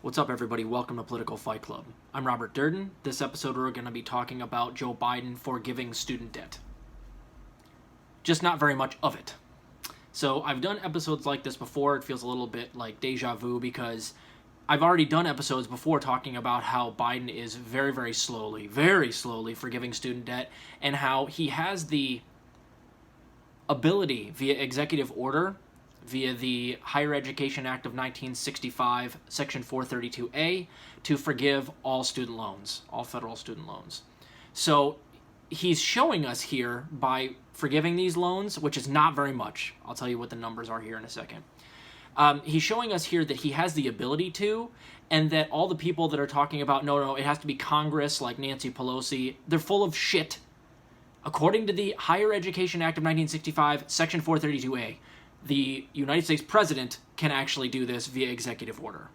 What's up, everybody? Welcome to Political Fight Club. I'm Robert Durden. This episode, we're going to be talking about Joe Biden forgiving student debt. Just not very much of it. So I've done episodes like this before. It feels a little bit like deja vu because I've already done episodes before talking about how Biden is very slowly forgiving student debt, and how he has the ability via executive order, via the Higher Education Act of 1965, Section 432A, to forgive all student loans, all federal student loans. So he's showing us here by forgiving these loans, which is not very much. I'll tell you what the numbers are here in a second. He's showing us here that he has the ability to, and that all the people that are talking about, no, it has to be Congress, like Nancy Pelosi, they're full of shit. According to the Higher Education Act of 1965, Section 432A, the United States President can actually do this via executive order.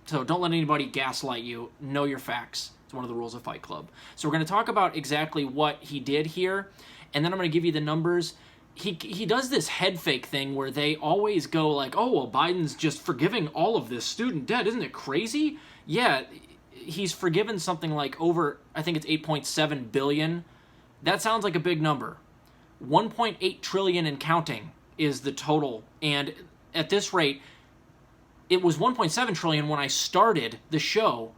So don't let anybody gaslight you. Know your facts. It's one of the rules of Fight Club. So we're going to talk about exactly what he did here, and then I'm going to give you the numbers. He does this head fake thing where they always go like, oh, well, Biden's just forgiving all of this student debt. Isn't it crazy? Yeah, he's forgiven something like over, I think it's 8.7 billion. That sounds like a big number. 1.8 trillion and counting is the total, and at this rate, it was 1.7 trillion when I started the show.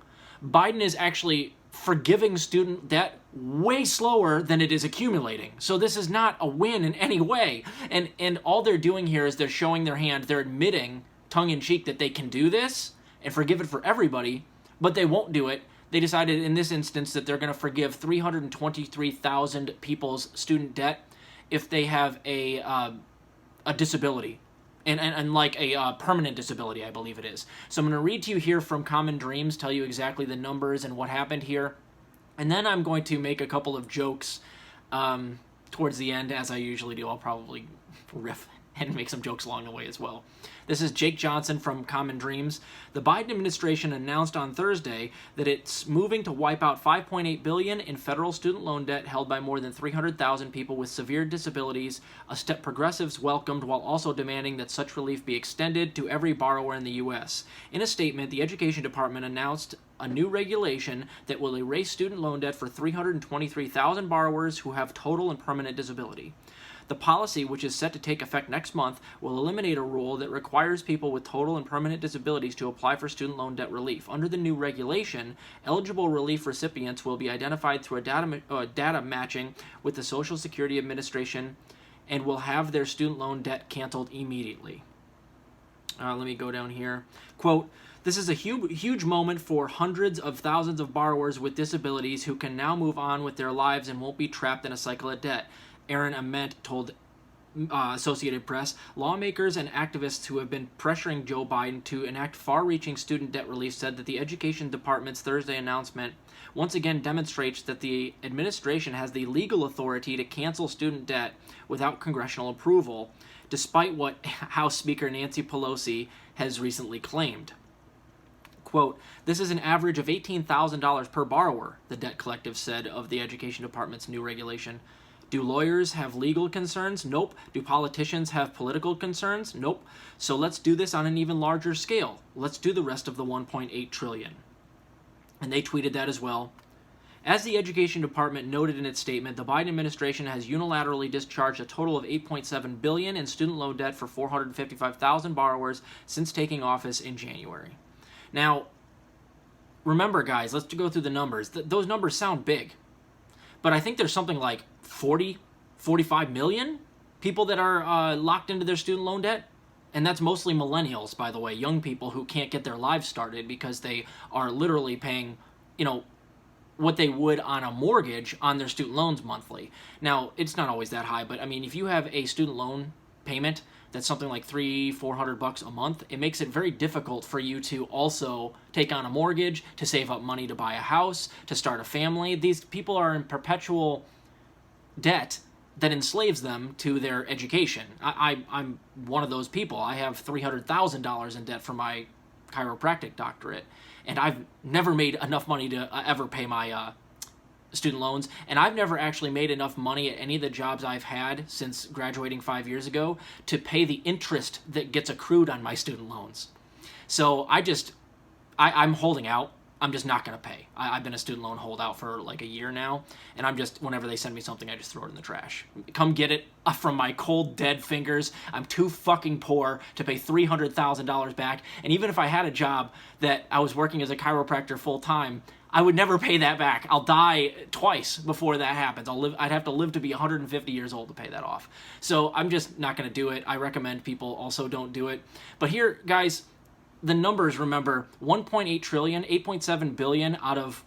Biden is actually forgiving student debt way slower than it is accumulating. So this is not a win in any way. And all they're doing here is they're showing their hand. They're admitting, tongue-in-cheek, that they can do this and forgive it for everybody, but they won't do it. They decided in this instance that they're going to forgive 323,000 people's student debt if they have a disability, and like a permanent disability, I believe it is. So I'm going to read to you here from Common Dreams, tell you exactly the numbers and what happened here, and then I'm going to make a couple of jokes towards the end, as I usually do. I'll probably riff and make some jokes along the way as well. This is Jake Johnson from Common Dreams. The Biden administration announced on Thursday that it's moving to wipe out $5.8 billion in federal student loan debt held by more than 300,000 people with severe disabilities, a step progressives welcomed, while also demanding that such relief be extended to every borrower in the U.S. In a statement, the Education Department announced a new regulation that will erase student loan debt for 323,000 borrowers who have total and permanent disability. The policy, which is set to take effect next month, will eliminate a rule that requires people with total and permanent disabilities to apply for student loan debt relief. Under the new regulation, eligible relief recipients will be identified through a data matching with the Social Security Administration and will have their student loan debt canceled immediately. Let me go down here. Quote, "This is a huge moment for hundreds of thousands of borrowers with disabilities who can now move on with their lives and won't be trapped in a cycle of debt," Aaron Ament told Associated Press. Lawmakers and activists who have been pressuring Joe Biden to enact far-reaching student debt relief said that the Education Department's Thursday announcement once again demonstrates that the administration has the legal authority to cancel student debt without congressional approval, despite what House Speaker Nancy Pelosi has recently claimed. Quote, "This is an average of $18,000 per borrower," the debt collective said of the Education Department's new regulation. Do lawyers have legal concerns? Nope. Do politicians have political concerns? Nope. So let's do this on an even larger scale. Let's do the rest of the 1.8 trillion. And they tweeted that as well. As the Education Department noted in its statement, the Biden administration has unilaterally discharged a total of $8.7 billion in student loan debt for 455,000 borrowers since taking office in January. Now, remember, guys, let's go through the numbers. Those numbers sound big. But I think there's something like 45 million people that are locked into their student loan debt. And that's mostly millennials, by the way, young people who can't get their lives started because they are literally paying, what they would on a mortgage on their student loans monthly. Now, it's not always that high, but I mean, if you have a student loan payment that's something like $300-400 a month, it makes it very difficult for you to also take on a mortgage, to save up money to buy a house, to start a family. These people are in perpetual debt that enslaves them to their education. I'm one of those people. I have $300,000 in debt for my chiropractic doctorate, and I've never made enough money to ever pay my student loans, and I've never actually made enough money at any of the jobs I've had since graduating 5 years ago to pay the interest that gets accrued on my student loans. So I'm holding out. I'm just not going to pay. I've been a student loan holdout for like a year now, and I'm just, whenever they send me something, I just throw it in the trash. Come get it from my cold, dead fingers. I'm too fucking poor to pay $300,000 back, and even if I had a job that I was working as a chiropractor full time, I would never pay that back. I'll die twice before that happens. I'd have to live to be 150 years old to pay that off. So I'm just not going to do it. I recommend people also don't do it. But here, guys, the numbers, remember, 1.8 trillion, 8.7 billion out of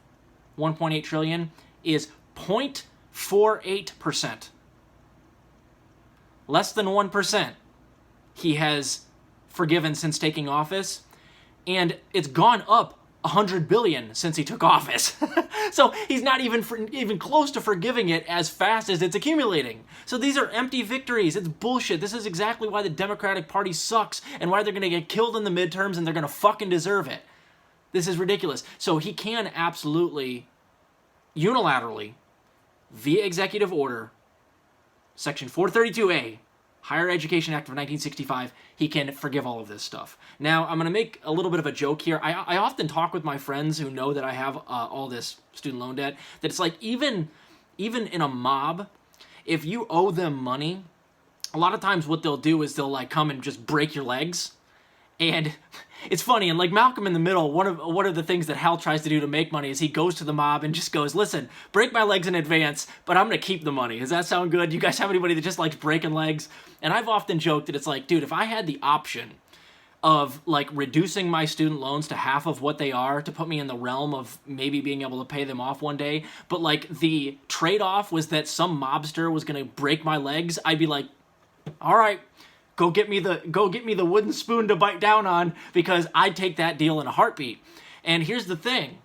1.8 trillion is 0.48%. Less than 1% he has forgiven since taking office, and it's gone up 100 billion since he took office. So he's not even close to forgiving it as fast as it's accumulating. So these are empty victories. It's bullshit. This is exactly why the Democratic Party sucks and why they're going to get killed in the midterms, and they're going to fucking deserve it. This is ridiculous. So he can absolutely, unilaterally, via executive order, Section 432A, Higher Education Act of 1965, he can forgive all of this stuff. Now, I'm going to make a little bit of a joke here. I often talk with my friends who know that I have all this student loan debt, that it's like even in a mob, if you owe them money, a lot of times what they'll do is they'll like come and just break your legs. And it's funny, and like Malcolm in the Middle, one of the things that Hal tries to do to make money is he goes to the mob and just goes, listen, break my legs in advance, but I'm going to keep the money. Does that sound good? You guys have anybody that just likes breaking legs? And I've often joked that it's like, dude, if I had the option of like reducing my student loans to half of what they are to put me in the realm of maybe being able to pay them off one day, but like the trade-off was that some mobster was going to break my legs, I'd be like, all right, go get me the wooden spoon to bite down on, because I'd take that deal in a heartbeat. And here's the thing.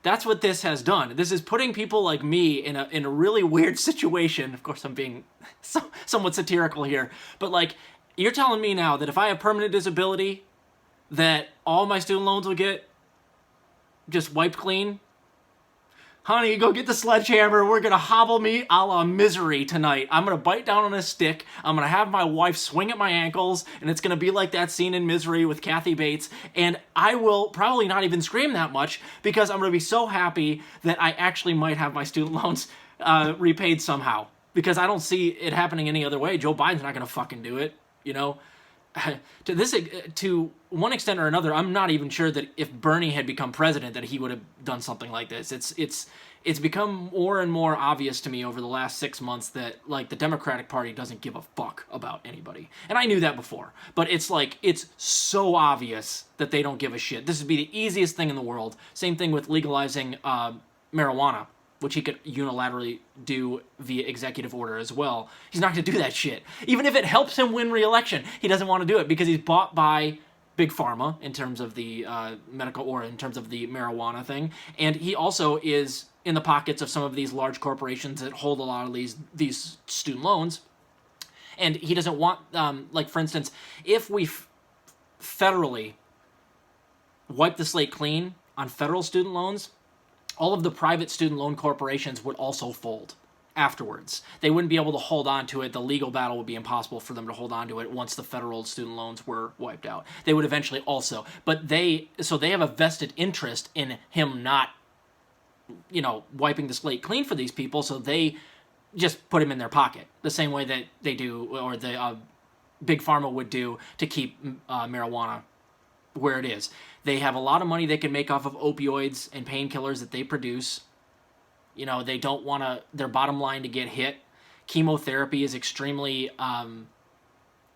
That's what this has done. This is putting people like me in a really weird situation. Of course, I'm being somewhat satirical here, but like, you're telling me now that if I have permanent disability, that all my student loans will get just wiped clean? Honey, go get the sledgehammer. We're going to hobble me a la Misery tonight. I'm going to bite down on a stick. I'm going to have my wife swing at my ankles, and it's going to be like that scene in Misery with Kathy Bates. And I will probably not even scream that much, because I'm going to be so happy that I actually might have my student loans repaid somehow. Because I don't see it happening any other way. Joe Biden's not going to fucking do it, you know? To one extent or another, I'm not even sure that if Bernie had become president that he would have done something like this. It's become more and more obvious to me over the last 6 months that like the Democratic Party doesn't give a fuck about anybody. And I knew that before, but it's like, it's so obvious that they don't give a shit. This would be the easiest thing in the world. Same thing with legalizing marijuana, which he could unilaterally do via executive order as well. He's not going to do that shit. Even if it helps him win re-election, he doesn't want to do it because he's bought by Big Pharma in terms of the medical, or in terms of the marijuana thing. And he also is in the pockets of some of these large corporations that hold a lot of these student loans. And he doesn't want, like for instance, if we federally wipe the slate clean on federal student loans, all of the private student loan corporations would also fold afterwards. They wouldn't be able to hold on to it. The legal battle would be impossible for them to hold on to it once the federal student loans were wiped out. They would eventually also. But they have a vested interest in him not, wiping the slate clean for these people, so they just put him in their pocket, the same way that they do, or the Big Pharma would do to keep marijuana where it is. They have a lot of money they can make off of opioids and painkillers that they produce. They don't want their bottom line to get hit. Chemotherapy is extremely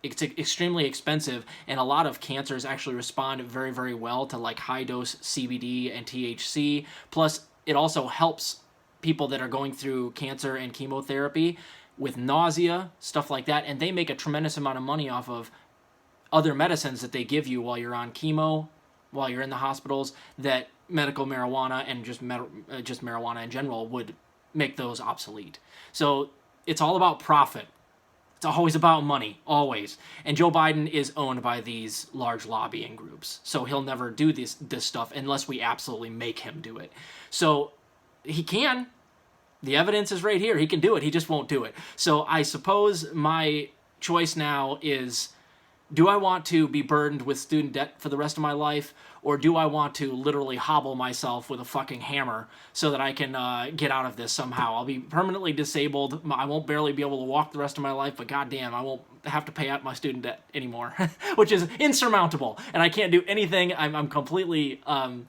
expensive, and a lot of cancers actually respond very, very well to like high dose CBD and THC. Plus, it also helps people that are going through cancer and chemotherapy with nausea, stuff like that, and they make a tremendous amount of money off of other medicines that they give you while you're on chemo, while you're in the hospitals, that medical marijuana and just marijuana in general would make those obsolete. So it's all about profit. It's always about money, always. And Joe Biden is owned by these large lobbying groups. So he'll never do this stuff unless we absolutely make him do it. So he can. The evidence is right here. He can do it. He just won't do it. So I suppose my choice now is Do I want to be burdened with student debt for the rest of my life, or do I want to literally hobble myself with a fucking hammer so that I can get out of this somehow? I'll be permanently disabled. I won't barely be able to walk the rest of my life, but goddamn, I won't have to pay out my student debt anymore, which is insurmountable. And I can't do anything. I'm completely kind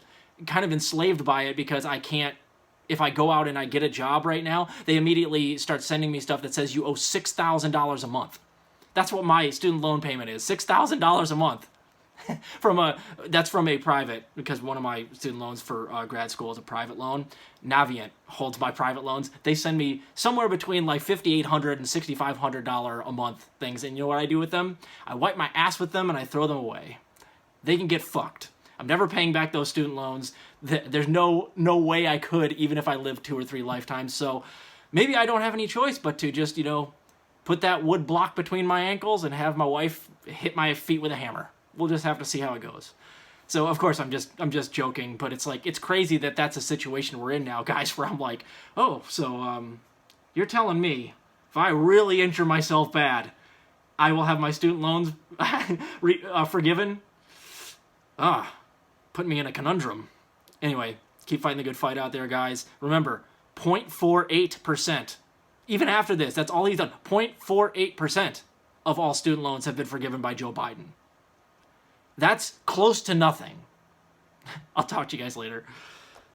of enslaved by it because I can't. If I go out and I get a job right now, they immediately start sending me stuff that says you owe $6,000 a month. That's what my student loan payment is, $6,000 a month. That's from a private, because one of my student loans for grad school is a private loan. Navient holds my private loans. They send me somewhere between like $5,800 and $6,500 a month things, and you know what I do with them? I wipe my ass with them and I throw them away. They can get fucked. I'm never paying back those student loans. There's no way I could, even if I lived 2 or 3 lifetimes. So maybe I don't have any choice but to just, put that wood block between my ankles and have my wife hit my feet with a hammer. We'll just have to see how it goes. So of course I'm just joking, but it's like, it's crazy that that's a situation we're in now, guys, where I'm like, oh, so you're telling me if I really injure myself bad, I will have my student loans forgiven? Put me in a conundrum. Anyway, keep fighting the good fight out there, guys. Remember, 0.48%. Even after this, that's all he's done. 0.48% of all student loans have been forgiven by Joe Biden. That's close to nothing. I'll talk to you guys later.